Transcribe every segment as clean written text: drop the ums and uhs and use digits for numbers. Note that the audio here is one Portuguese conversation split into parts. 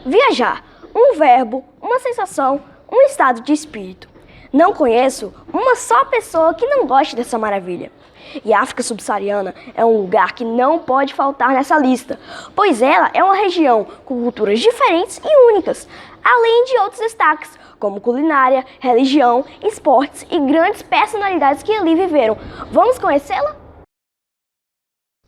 Viajar, um verbo, uma sensação, um estado de espírito. Não conheço uma só pessoa que não goste dessa maravilha. E a África Subsaariana é um lugar que não pode faltar nessa lista, pois ela é uma região com culturas diferentes e únicas, além de outros destaques, como culinária, religião, esportes e grandes personalidades que ali viveram. Vamos conhecê-la?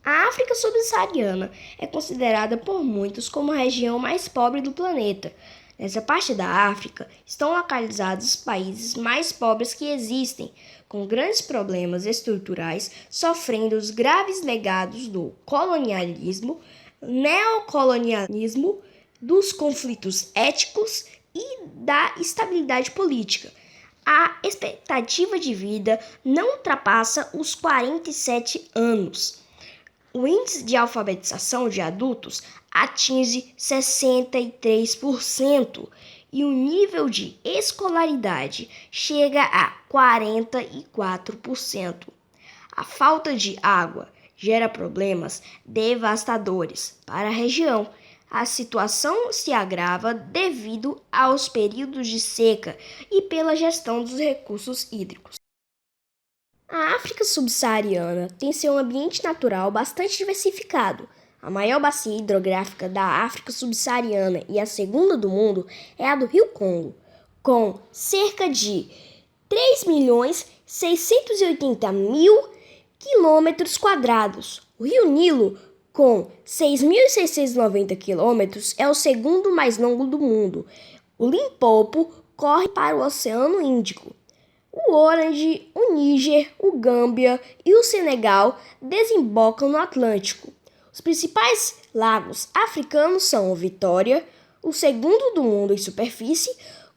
A África Subsaariana é considerada por muitos como a região mais pobre do planeta. Nessa parte da África estão localizados os países mais pobres que existem, com grandes problemas estruturais, sofrendo os graves legados do colonialismo, neocolonialismo, dos conflitos étnicos e da instabilidade política. A expectativa de vida não ultrapassa os 47 anos. O índice de alfabetização de adultos atinge 63% e o nível de escolaridade chega a 44%. A falta de água gera problemas devastadores para a região. A situação se agrava devido aos períodos de seca e pela gestão dos recursos hídricos. A África Subsaariana tem seu ambiente natural bastante diversificado. A maior bacia hidrográfica da África Subsaariana e a segunda do mundo é a do Rio Congo, com cerca de 3.680.000 quilômetros quadrados. O Rio Nilo, com 6.690 quilômetros, é o segundo mais longo do mundo. O Limpopo corre para o Oceano Índico. O Orange, o Níger, o Gâmbia e o Senegal desembocam no Atlântico. Os principais lagos africanos são o Vitória, o segundo do mundo em superfície,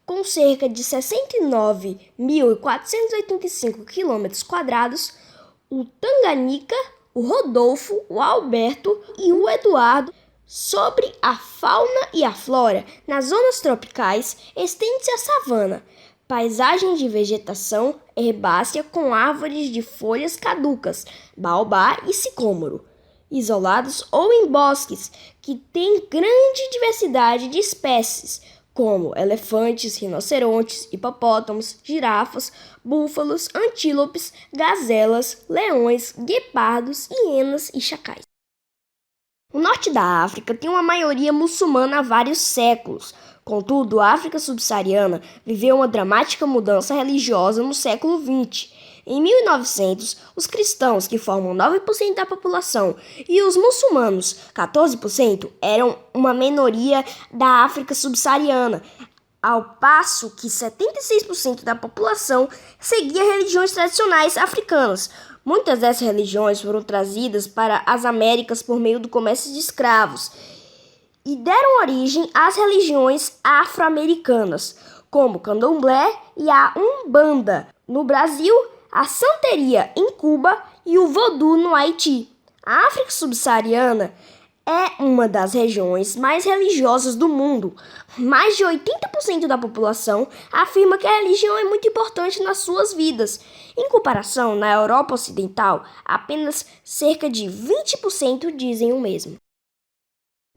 com cerca de 69.485 km², o Tanganica, o Rodolfo, o Alberto e o Eduardo. Sobre a fauna e a flora, nas zonas tropicais estende-se a savana, paisagem de vegetação herbácea com árvores de folhas caducas, baobá e sicômoro, isolados ou em bosques que têm grande diversidade de espécies, como elefantes, rinocerontes, hipopótamos, girafas, búfalos, antílopes, gazelas, leões, guepardos, hienas e chacais. O norte da África tem uma maioria muçulmana há vários séculos. Contudo, a África Subsaariana viveu uma dramática mudança religiosa no século XX. Em 1900, os cristãos, que formam 9% da população, e os muçulmanos, 14%, eram uma minoria da África Subsaariana, ao passo que 76% da população seguia religiões tradicionais africanas. Muitas dessas religiões foram trazidas para as Américas por meio do comércio de escravos e deram origem às religiões afro-americanas, como o candomblé e a umbanda no Brasil, a santeria em Cuba e o vodú no Haiti. A África Subsaariana é uma das regiões mais religiosas do mundo. Mais de 80% da população afirma que a religião é muito importante nas suas vidas. Em comparação, na Europa Ocidental, apenas cerca de 20% dizem o mesmo.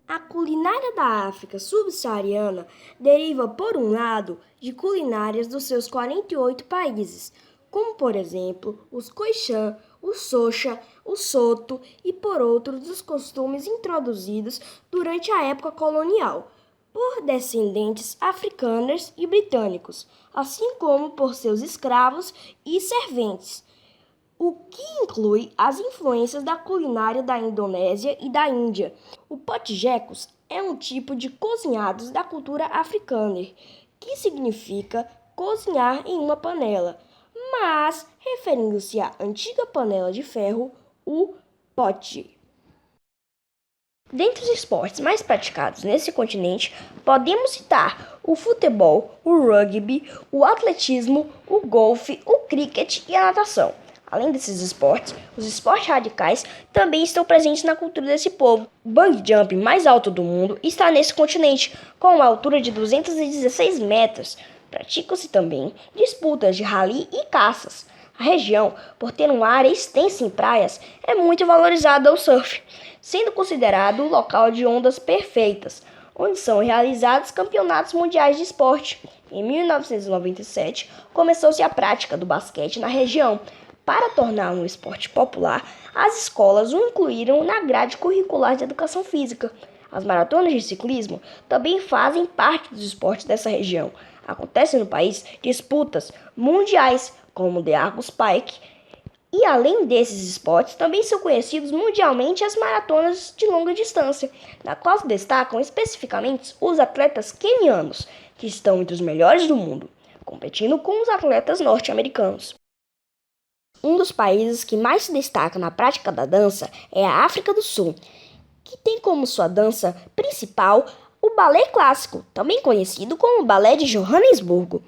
A culinária da África Subsaariana deriva, por um lado, de culinárias dos seus 48 países, como, por exemplo, os Khoisan, o Socha, o Soto e, por outros, dos costumes introduzidos durante a época colonial, por descendentes africanos e britânicos, assim como por seus escravos e serventes, o que inclui as influências da culinária da Indonésia e da Índia. O potjecos é um tipo de cozinhados da cultura africana, que significa cozinhar em uma panela, mas referindo-se à antiga panela de ferro, o pote. Dentre os esportes mais praticados nesse continente, podemos citar o futebol, o rugby, o atletismo, o golfe, o cricket e a natação. Além desses esportes, os esportes radicais também estão presentes na cultura desse povo. O bungee jump mais alto do mundo está nesse continente, com uma altura de 216 metros. Praticam-se também disputas de rally e caças. A região, por ter uma área extensa em praias, é muito valorizada ao surf, sendo considerado o local de ondas perfeitas, onde são realizados campeonatos mundiais de esporte. Em 1997, começou-se a prática do basquete na região. Para tornar um esporte popular, as escolas o incluíram na grade curricular de educação física. As maratonas de ciclismo também fazem parte dos esportes dessa região. Acontecem no país disputas mundiais, como o The Argus Pike, e além desses esportes, também são conhecidos mundialmente as maratonas de longa distância, na qual se destacam especificamente os atletas quenianos, que estão entre os melhores do mundo, competindo com os atletas norte-americanos. Um dos países que mais se destaca na prática da dança é a África do Sul, que tem como sua dança principal o balé clássico, também conhecido como balé de Joanesburgo,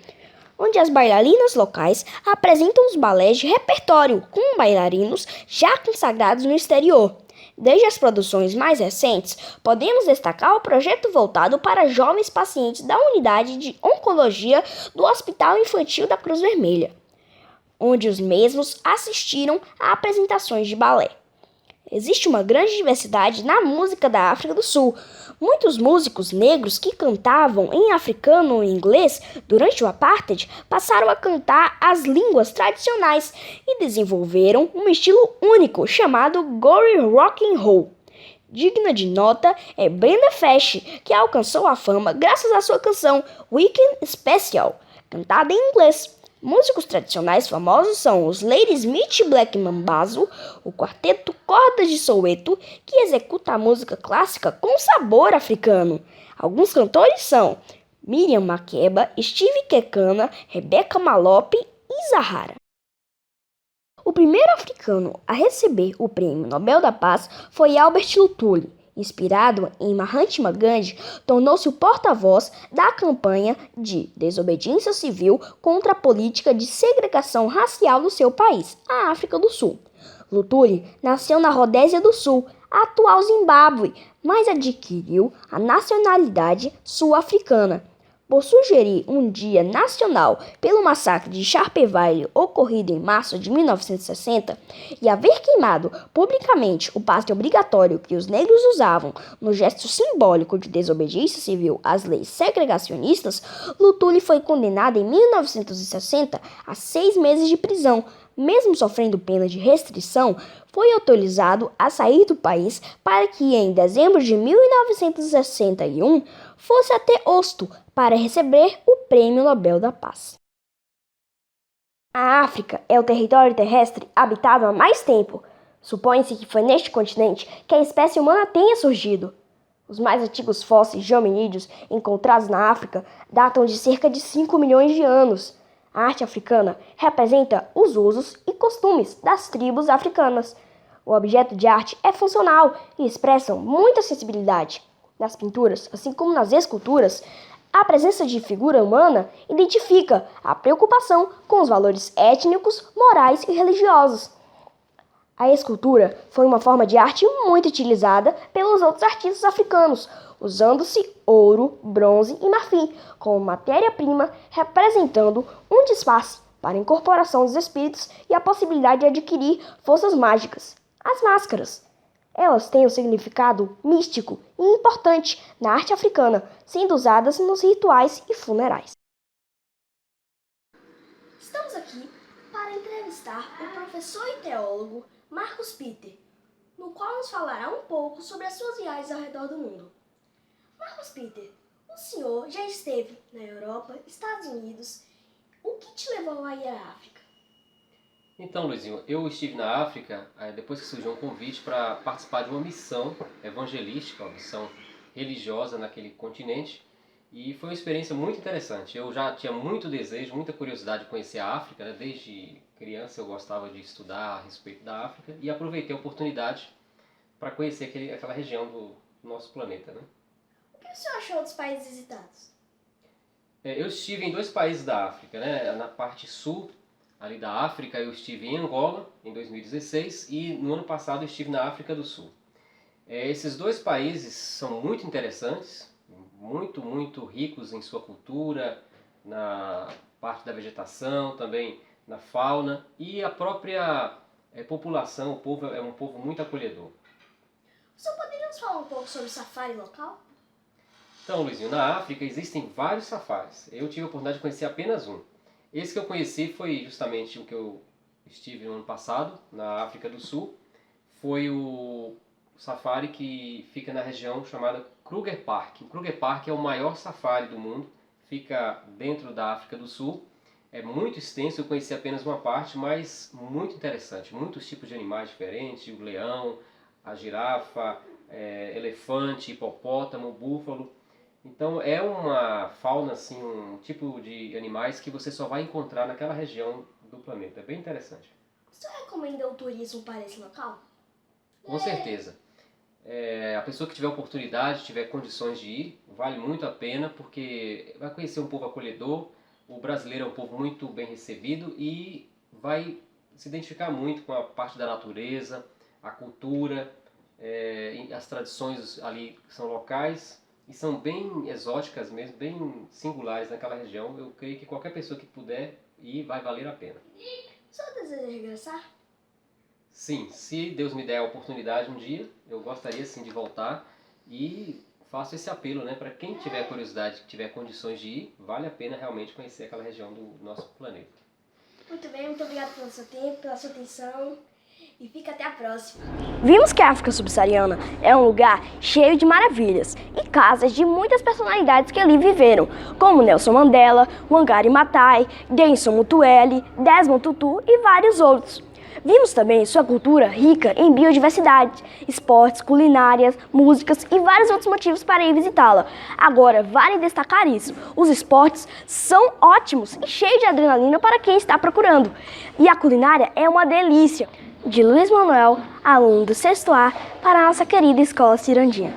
onde as bailarinas locais apresentam os balés de repertório com bailarinos já consagrados no exterior. Desde as produções mais recentes, podemos destacar o projeto voltado para jovens pacientes da unidade de oncologia do Hospital Infantil da Cruz Vermelha, onde os mesmos assistiram a apresentações de balé. Existe uma grande diversidade na música da África do Sul. Muitos músicos negros que cantavam em africano ou inglês durante o apartheid passaram a cantar as línguas tradicionais e desenvolveram um estilo único chamado Gory Rock and Roll. Digna de nota é Brenda Fashion, que alcançou a fama graças à sua canção Weekend Special, cantada em inglês. Músicos tradicionais famosos são os Ladysmith Black Mambazo, o quarteto Cordas de Soweto, que executa a música clássica com sabor africano. Alguns cantores são Miriam Makeba, Steve Kekana, Rebecca Malope e Zahara. O primeiro africano a receber o Prêmio Nobel da Paz foi Albert Luthuli. Inspirado em Mahatma Gandhi, tornou-se o porta-voz da campanha de desobediência civil contra a política de segregação racial do seu país, a África do Sul. Luthuli nasceu na Rodésia do Sul, a atual Zimbábue, mas adquiriu a nacionalidade sul-africana. Por sugerir um dia nacional pelo massacre de Sharpeville ocorrido em março de 1960 e haver queimado publicamente o passe obrigatório que os negros usavam no gesto simbólico de desobediência civil às leis segregacionistas, Luthuli foi condenado em 1960 a 6 meses de prisão. Mesmo sofrendo pena de restrição, foi autorizado a sair do país para que em dezembro de 1961 fosse até Oslo para receber o Prêmio Nobel da Paz. A África é o território terrestre habitado há mais tempo. Supõe-se que foi neste continente que a espécie humana tenha surgido. Os mais antigos fósseis de hominídeos encontrados na África datam de cerca de 5 milhões de anos. A arte africana representa os usos e costumes das tribos africanas. O objeto de arte é funcional e expressa muita sensibilidade. Nas pinturas, assim como nas esculturas, a presença de figura humana identifica a preocupação com os valores étnicos, morais e religiosos. A escultura foi uma forma de arte muito utilizada pelos outros artistas africanos, usando-se ouro, bronze e marfim como matéria-prima, representando um disfarce para a incorporação dos espíritos e a possibilidade de adquirir forças mágicas. As máscaras. Elas têm um significado místico e importante na arte africana, sendo usadas nos rituais e funerais. Estamos aqui para entrevistar o professor e teólogo Marcus Peter, no qual nos falará um pouco sobre as suas viagens ao redor do mundo. Marcus Peter, o senhor já esteve na Europa, Estados Unidos. O que te levou a ir à África? Então, Luizinho, eu estive na África depois que surgiu um convite para participar de uma missão evangelística, uma missão religiosa naquele continente, e foi uma experiência muito interessante. Eu já tinha muito desejo, muita curiosidade de conhecer a África, né? Desde criança eu gostava de estudar a respeito da África e aproveitei a oportunidade para conhecer aquela região do nosso planeta, né? O que o senhor achou dos países visitados? Eu estive em 2 países da África, né? Na parte sul ali da África, eu estive em Angola em 2016 e no ano passado eu estive na África do Sul. Esses 2 países são muito interessantes, muito ricos em sua cultura, na parte da vegetação, também na fauna e a própria população, o povo é um povo muito acolhedor. O senhor poderia nos falar um pouco sobre o safari local? Então, Luizinho, na África existem vários safaris. Eu tive a oportunidade de conhecer apenas um. Esse que eu conheci foi justamente o que eu estive no ano passado, na África do Sul. Foi o safari que fica na região chamada Kruger Park. O Kruger Park é o maior safari do mundo, fica dentro da África do Sul. É muito extenso, eu conheci apenas uma parte, mas muito interessante. Muitos tipos de animais diferentes, o leão, a girafa, elefante, hipopótamo, búfalo. Então é uma fauna, assim, um tipo de animais que você só vai encontrar naquela região do planeta. É bem interessante. Você recomenda o turismo para esse local? Com certeza. A pessoa que tiver oportunidade, tiver condições de ir, vale muito a pena, porque vai conhecer um povo acolhedor. O brasileiro é um povo muito bem recebido e vai se identificar muito com a parte da natureza, a cultura, as tradições ali que são locais e são bem exóticas mesmo, bem singulares naquela região. Eu creio que qualquer pessoa que puder ir vai valer a pena. Só deseja regressar? Sim, se Deus me der a oportunidade um dia, eu gostaria sim de voltar e faço esse apelo, né, para quem tiver curiosidade, tiver condições de ir, vale a pena realmente conhecer aquela região do nosso planeta. Muito bem, muito obrigado pelo seu tempo, pela sua atenção e fica até a próxima. Vimos que a África subsaariana é um lugar cheio de maravilhas e casas de muitas personalidades que ali viveram, como Nelson Mandela, Wangari Maathai, Denson Mutuele, Desmond Tutu e vários outros. Vimos também sua cultura rica em biodiversidade, esportes, culinárias, músicas e vários outros motivos para ir visitá-la. Agora, vale destacar isso, os esportes são ótimos e cheios de adrenalina para quem está procurando. E a culinária é uma delícia. De Luiz Manuel, aluno do 6º A, para a nossa querida Escola Cirandinha.